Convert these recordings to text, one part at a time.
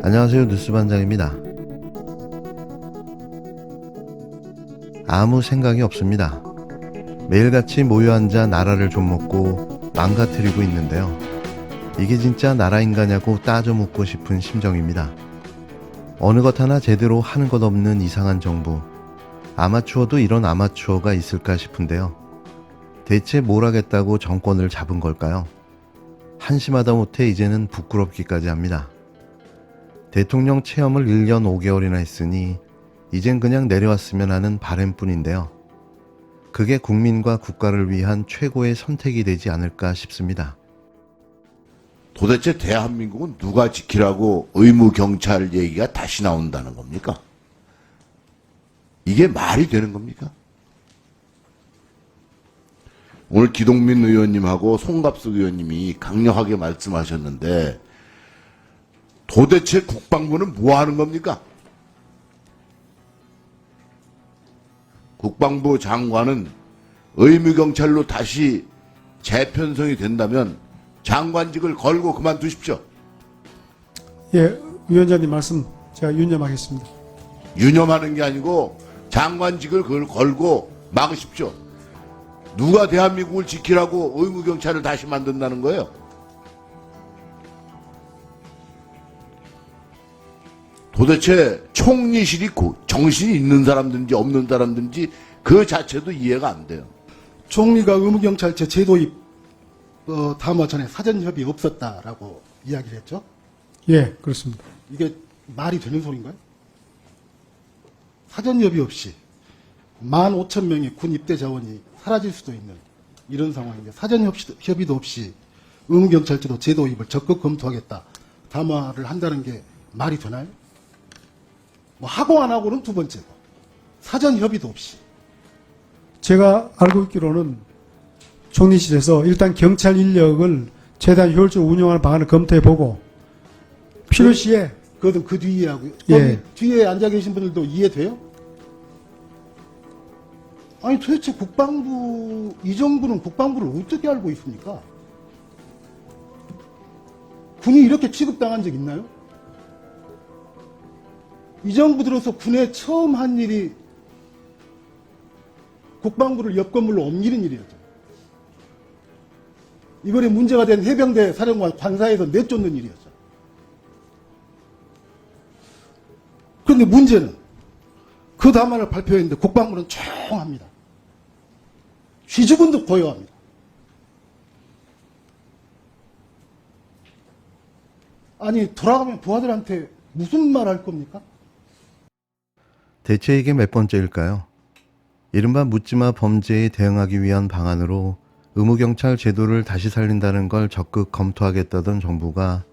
안녕하세요. 뉴스반장입니다. 아무 생각이 없습니다. 매일같이 모여 앉아 나라를 좀먹고 망가뜨리고 있는데요. 이게 진짜 나라인가냐고 따져 묻고 싶은 심정입니다. 어느 것 하나 제대로 하는 것 없는 이상한 정부. 아마추어도 이런 아마추어가 있을까 싶은데요. 대체 뭘 하겠다고 정권을 잡은 걸까요? 한심하다 못해 이제는 부끄럽기까지 합니다. 대통령 체험을 1년 5개월이나 했으니 이젠 그냥 내려왔으면 하는 바람뿐인데요. 그게 국민과 국가를 위한 최고의 선택이 되지 않을까 싶습니다. 도대체 대한민국은 누가 지키라고 의무경찰 얘기가 다시 나온다는 겁니까? 이게 말이 되는 겁니까? 오늘 기동민 의원님하고 송갑석 의원님이 강력하게 말씀하셨는데 도대체 국방부는 뭐 하는 겁니까? 국방부 장관은 의무경찰로 다시 재편성이 된다면 장관직을 걸고 그만두십시오. 예, 위원장님 말씀 제가 유념하겠습니다. 유념하는 게 아니고 장관직을 그걸 걸고 막으십시오. 누가 대한민국을 지키라고 의무경찰을 다시 만든다는 거예요? 도대체 총리실이 정신이 있는 사람든지 없는 사람든지 그 자체도 이해가 안 돼요. 총리가 의무경찰제 제도입 담화 전에 사전협의 없었다라고 이야기를 했죠. 예, 그렇습니다. 이게 말이 되는 소린가요? 사전협의 없이 15,000명의 군 입대 자원이 사라질 수도 있는 이런 상황인데 사전협의도 없이 의무경찰제도 제도입을 적극 검토하겠다 담화를 한다는 게 말이 되나요? 뭐 하고 안 하고는 두 번째고 사전협의도 없이. 제가 알고 있기로는 총리실에서 일단 경찰 인력을 최대한 효율적으로 운영하는 방안을 검토해보고 필요시에 그것은 그 뒤에 하고요. 예. 뒤에 앉아 계신 분들도 이해돼요? 아니 도대체 국방부, 이 정부는 국방부를 어떻게 알고 있습니까? 군이 이렇게 취급당한 적 있나요? 이 정부 들어서 군에 처음 한 일이 국방부를 옆 건물로 옮기는 일이었죠. 이번에 문제가 된 해병대 사령관 관사에서 내쫓는 일이었죠. 그런데 문제는 그 담화를 발표했는데 국방부는 조용합니다. 쥐죽은 듯 고요합니다. 아니 돌아가면 부하들한테 무슨 말 할 겁니까? 대체 이게 몇 번째일까요? 이른바 묻지마 범죄에 대응하기 위한 방안으로 의무경찰 제도를 다시 살린다는 걸 적극 검토하겠다던 정부가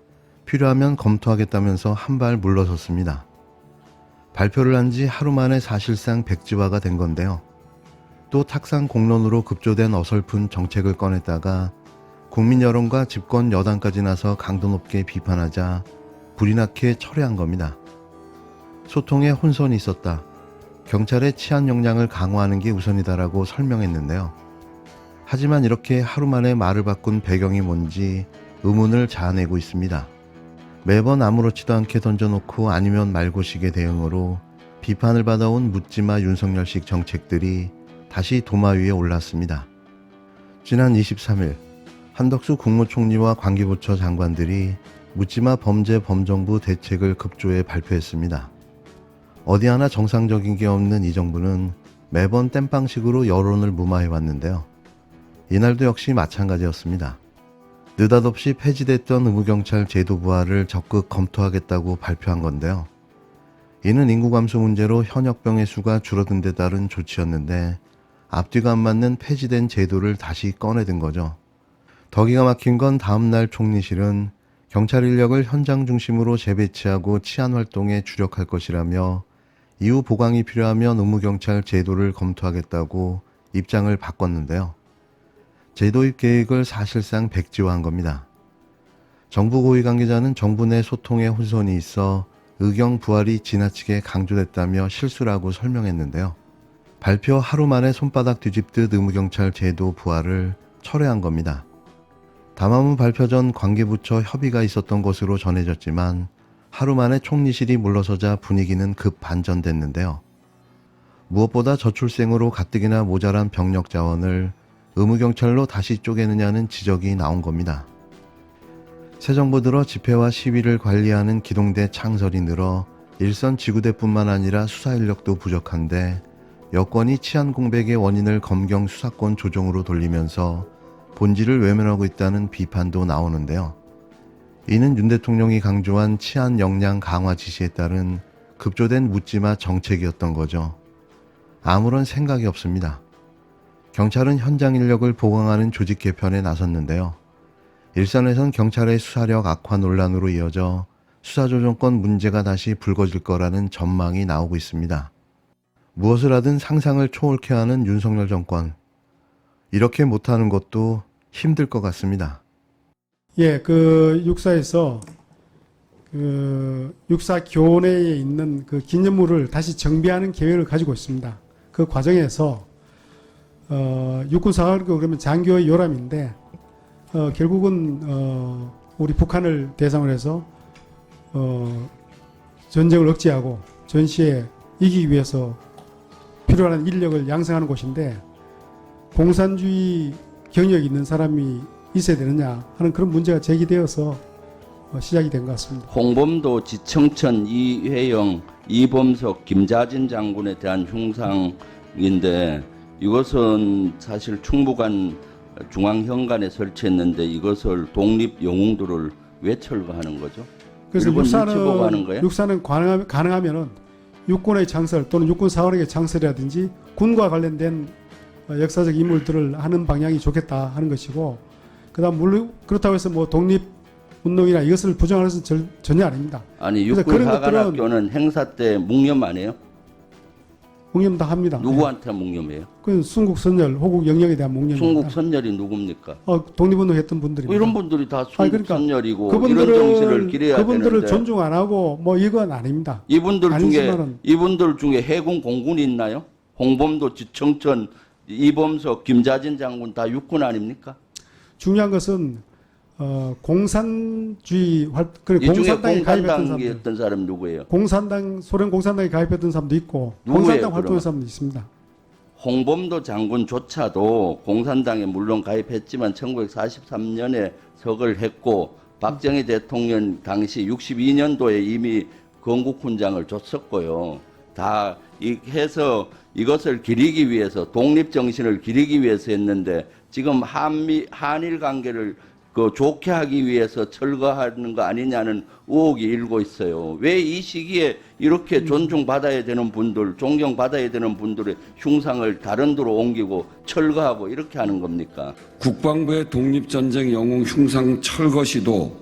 필요하면 검토하겠다면서 한 발 물러섰습니다. 발표를 한 지 하루 만에 사실상 백지화가 된 건데요. 또 탁상 공론으로 급조된 어설픈 정책을 꺼냈다가 국민 여론과 집권 여당까지 나서 강도 높게 비판하자 불이 나게 철회한 겁니다. 소통에 혼선이 있었다. 경찰의 치안 역량을 강화하는 게 우선이다라고 설명했는데요. 하지만 이렇게 하루 만에 말을 바꾼 배경이 뭔지 의문을 자아내고 있습니다. 매번 아무렇지도 않게 던져놓고 아니면 말고식의 대응으로 비판을 받아온 묻지마 윤석열식 정책들이 다시 도마 위에 올랐습니다. 지난 23일 한덕수 국무총리와 관계부처 장관들이 묻지마 범죄 범정부 대책을 급조해 발표했습니다. 어디 하나 정상적인 게 없는 이 정부는 매번 땜빵식으로 여론을 무마해왔는데요. 이날도 역시 마찬가지였습니다. 느닷없이 폐지됐던 의무경찰 제도 부활을 적극 검토하겠다고 발표한 건데요. 이는 인구 감소 문제로 현역병의 수가 줄어든 데 따른 조치였는데 앞뒤가 안 맞는 폐지된 제도를 다시 꺼내든 거죠. 더 기가 막힌 건 다음날 총리실은 경찰 인력을 현장 중심으로 재배치하고 치안 활동에 주력할 것이라며 이후 보강이 필요하면 의무경찰 제도를 검토하겠다고 입장을 바꿨는데요. 제도입 계획을 사실상 백지화한 겁니다. 정부 고위 관계자는 정부 내 소통에 혼선이 있어 의경 부활이 지나치게 강조됐다며 실수라고 설명했는데요. 발표 하루 만에 손바닥 뒤집듯 의무경찰 제도 부활을 철회한 겁니다. 담화문 발표 전 관계부처 협의가 있었던 것으로 전해졌지만 하루 만에 총리실이 물러서자 분위기는 급 반전됐는데요. 무엇보다 저출생으로 가뜩이나 모자란 병력 자원을 의무경찰로 다시 쪼개느냐는 지적이 나온 겁니다. 새 정부 들어 집회와 시위를 관리하는 기동대 창설이 늘어 일선 지구대뿐만 아니라 수사 인력도 부족한데 여권이 치안 공백의 원인을 검경 수사권 조정으로 돌리면서 본질을 외면하고 있다는 비판도 나오는데요. 이는 윤 대통령이 강조한 치안 역량 강화 지시에 따른 급조된 묻지마 정책이었던 거죠. 아무런 생각이 없습니다. 경찰은 현장 인력을 보강하는 조직 개편에 나섰는데요. 일선에선 경찰의 수사력 악화 논란으로 이어져 수사조정권 문제가 다시 불거질 거라는 전망이 나오고 있습니다. 무엇을 하든 상상을 초월케 하는 윤석열 정권. 이렇게 못하는 것도 힘들 것 같습니다. 예, 그 육사에서 그 육사 교내에 있는 그 기념물을 다시 정비하는 계획을 가지고 있습니다. 그 과정에서 육군 사관학교 그러면 장교의 요람인데 결국은 우리 북한을 대상으로 해서 전쟁을 억제하고 전시에 이기기 위해서 필요한 인력을 양성하는 곳인데 공산주의 경력이 있는 사람이 있어야 되느냐 하는 그런 문제가 제기되어서 시작이 된 것 같습니다. 홍범도, 지청천, 이회영, 이범석, 김자진 장군에 대한 흉상인데 이것은 사실 충북안 중앙현관에 설치했는데 이것을 독립영웅들을 왜 철거하는 거죠? 그래서 일본 눈치 보고 하는 거예요? 육사는 가능하면은 육군의 창설 또는 육군 사관학의 창설이라든지 군과 관련된 역사적 인물들을 하는 방향이 좋겠다 하는 것이고, 그다음 물론 그렇다고 해서 뭐 독립 운동이나 이것을 부정하는 것은 전혀 아닙니다. 아니 그래서 육군 그런 사관학교는 행사 때 묵념 안 해요? 묵념 다 합니다. 누구한테 묵념해요? 그 순국 선열, 호국 영령에 대한 묵념입니다. 순국 선열이 누굽니까? 독립운동 했던 분들입니다. 이런 분들이 다 순국 그러니까 선열이고 이런 정신을 기려야 그분들을 되는데 존중 안 하고 뭐 이건 아닙니다. 이분들 아니지만은 중에 해군 공군이 있나요? 홍범도, 지청천, 이범석, 김자진 장군 다 육군 아닙니까? 중요한 것은 공산주의 그리고 이 중에 공산당에 가입했던 사람들, 공산당이었던 사람 누구예요? 소련 공산당에 가입했던 사람도 있고 누구예요, 공산당 그러면? 활동하는 사람도 있습니다. 홍범도 장군조차도 공산당에 물론 가입했지만 1943년에 석을 했고 박정희 대통령 당시 62년도에 이미 건국훈장을 줬었고요. 다 해서 이것을 기리기 위해서 독립정신을 기리기 위해서 했는데 지금 한일 관계를 좋게 하기 위해서 철거하는 거 아니냐는 의혹이 일고 있어요. 왜 이 시기에 이렇게 존중받아야 되는 분들, 존경받아야 되는 분들의 흉상을 다른 데로 옮기고 철거하고 이렇게 하는 겁니까? 국방부의 독립전쟁 영웅 흉상 철거 시도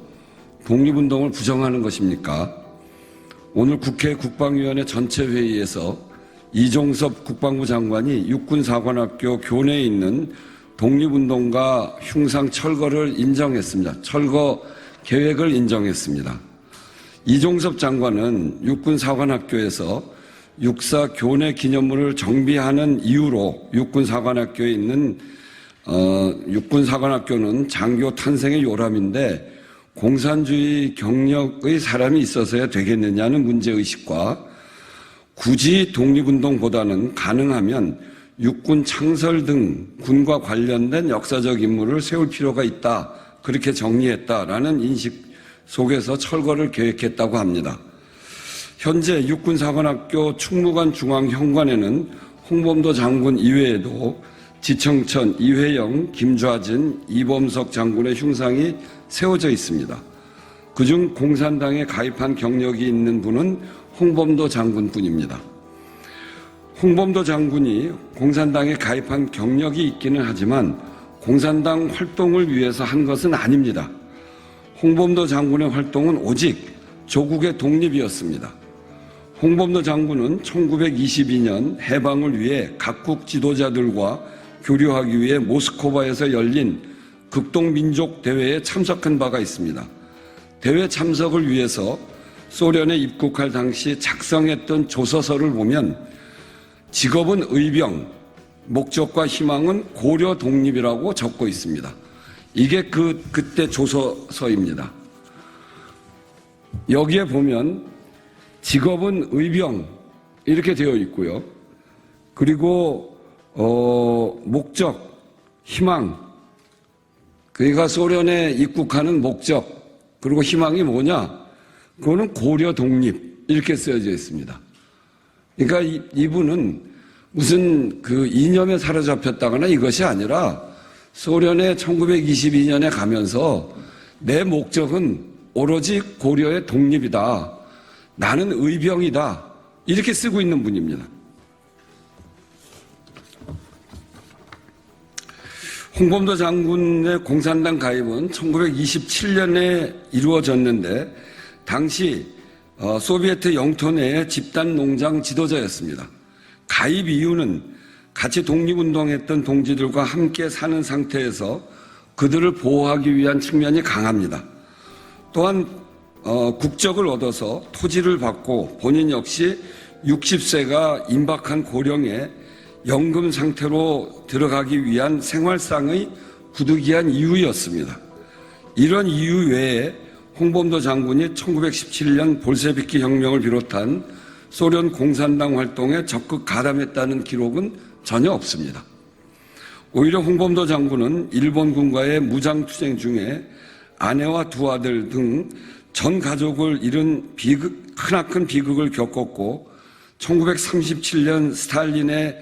독립운동을 부정하는 것입니까? 오늘 국회 국방위원회 전체 회의에서 이종섭 국방부 장관이 육군사관학교 교내에 있는 독립운동가 흉상 철거를 인정했습니다. 철거 계획을 인정했습니다. 이종섭 장관은 육군사관학교에서 육사 교내 기념물을 정비하는 이유로 육군사관학교에 있는 육군사관학교는 장교 탄생의 요람인데 공산주의 경력의 사람이 있어서야 되겠느냐는 문제의식과 굳이 독립운동보다는 가능하면 육군 창설 등 군과 관련된 역사적 인물을 세울 필요가 있다. 그렇게 정리했다라는 인식 속에서 철거를 계획했다고 합니다. 현재 육군사관학교 충무관 중앙현관에는 홍범도 장군 이외에도 지청천, 이회영, 김좌진, 이범석 장군의 흉상이 세워져 있습니다. 그중 공산당에 가입한 경력이 있는 분은 홍범도 장군뿐입니다. 홍범도 장군이 공산당에 가입한 경력이 있기는 하지만 공산당 활동을 위해서 한 것은 아닙니다. 홍범도 장군의 활동은 오직 조국의 독립이었습니다. 홍범도 장군은 1922년 해방을 위해 각국 지도자들과 교류하기 위해 모스크바에서 열린 극동민족 대회에 참석한 바가 있습니다. 대회 참석을 위해서 소련에 입국할 당시 작성했던 조서서를 보면 직업은 의병, 목적과 희망은 고려 독립이라고 적고 있습니다. 이게 그때 조서서입니다. 여기에 보면 직업은 의병 이렇게 되어 있고요. 그리고 목적, 희망, 그가 소련에 입국하는 목적, 그리고 희망이 뭐냐? 그거는 고려 독립 이렇게 쓰여져 있습니다. 그러니까 이분은 무슨 그 이념에 사로잡혔다거나 이것이 아니라 소련에 1922년에 가면서 내 목적은 오로지 고려의 독립이다. 나는 의병이다. 이렇게 쓰고 있는 분입니다. 홍범도 장군의 공산당 가입은 1927년에 이루어졌는데 당시 소비에트 영토 내의 집단 농장 지도자였습니다. 가입 이유는 같이 독립운동했던 동지들과 함께 사는 상태에서 그들을 보호하기 위한 측면이 강합니다. 또한 국적을 얻어서 토지를 받고 본인 역시 60세가 임박한 고령에 연금 상태로 들어가기 위한 생활상의 부득이한 이유였습니다. 이런 이유 외에 홍범도 장군이 1917년 볼셰비키 혁명을 비롯한 소련 공산당 활동에 적극 가담했다는 기록은 전혀 없습니다. 오히려 홍범도 장군은 일본군과의 무장투쟁 중에 아내와 두 아들 등 전 가족을 잃은 크나큰 비극을 겪었고 1937년 스탈린의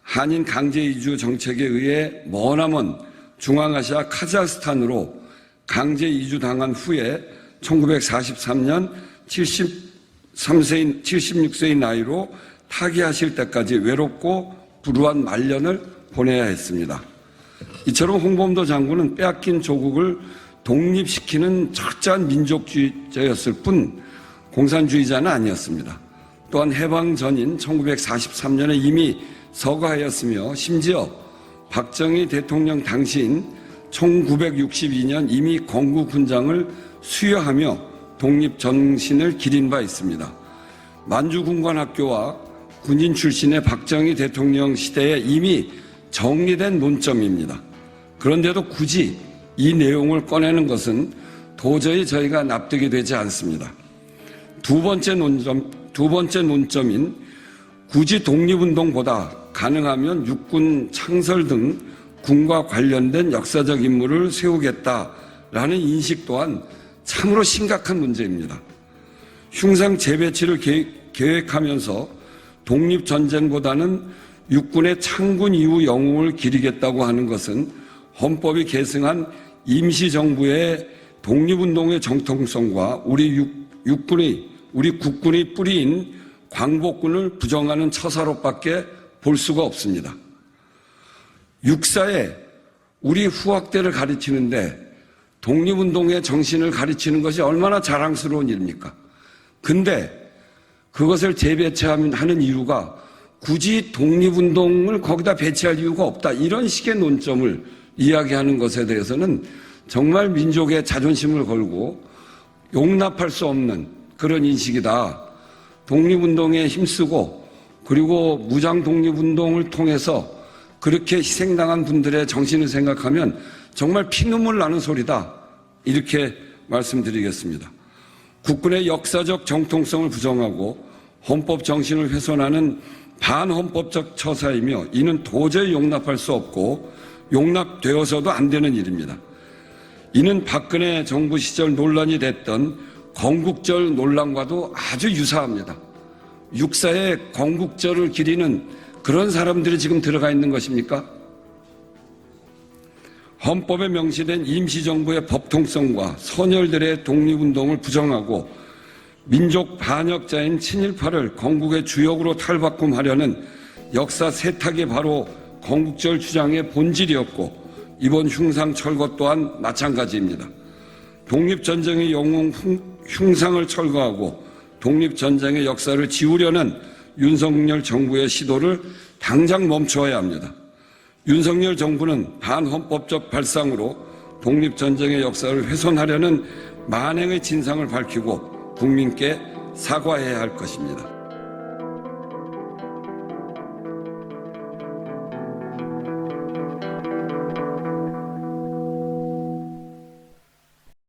한인 강제 이주 정책에 의해 머나먼 중앙아시아 카자흐스탄으로 강제 이주당한 후에 1943년 76세의 나이로 타계하실 때까지 외롭고 불우한 말년을 보내야 했습니다. 이처럼 홍범도 장군은 빼앗긴 조국을 독립시키는 철저한 민족주의자였을 뿐 공산주의자는 아니었습니다. 또한 해방 전인 1943년에 이미 서거하였으며 심지어 박정희 대통령 당시인 1962년 이미 건국훈장을 수여하며 독립정신을 기린 바 있습니다. 만주군관학교와 군인 출신의 박정희 대통령 시대에 이미 정리된 논점입니다. 그런데도 굳이 이 내용을 꺼내는 것은 도저히 저희가 납득이 되지 않습니다. 두 번째 논점인 굳이 독립운동보다 가능하면 육군 창설 등 군과 관련된 역사적 인물을 세우겠다라는 인식 또한 참으로 심각한 문제입니다. 흉상 재배치를 계획하면서 독립전쟁보다는 육군의 창군 이후 영웅을 기리겠다고 하는 것은 헌법이 계승한 임시정부의 독립운동의 정통성과 우리 국군의 뿌리인 광복군을 부정하는 처사로밖에 볼 수가 없습니다. 육사에 우리 후학대를 가르치는데 독립운동의 정신을 가르치는 것이 얼마나 자랑스러운 일입니까? 근데 그것을 재배치하는 이유가 굳이 독립운동을 거기다 배치할 이유가 없다. 이런 식의 논점을 이야기하는 것에 대해서는 정말 민족의 자존심을 걸고 용납할 수 없는 그런 인식이다. 독립운동에 힘쓰고 그리고 무장 독립운동을 통해서 그렇게 희생당한 분들의 정신을 생각하면 정말 피눈물 나는 소리다. 이렇게 말씀드리겠습니다. 국군의 역사적 정통성을 부정하고 헌법 정신을 훼손하는 반헌법적 처사이며 이는 도저히 용납할 수 없고 용납되어서도 안 되는 일입니다. 이는 박근혜 정부 시절 논란이 됐던 건국절 논란과도 아주 유사합니다. 육사에 건국절을 기리는 그런 사람들이 지금 들어가 있는 것입니까? 헌법에 명시된 임시정부의 법통성과 선열들의 독립운동을 부정하고 민족 반역자인 친일파를 건국의 주역으로 탈바꿈하려는 역사 세탁이 바로 건국절 주장의 본질이었고 이번 흉상 철거 또한 마찬가지입니다. 독립전쟁의 영웅 흉상을 철거하고 독립전쟁의 역사를 지우려는 윤석열 정부의 시도를 당장 멈춰야 합니다. 윤석열 정부는 반헌법적 발상으로 독립전쟁의 역사를 훼손하려는 만행의 진상을 밝히고 국민께 사과해야 할 것입니다.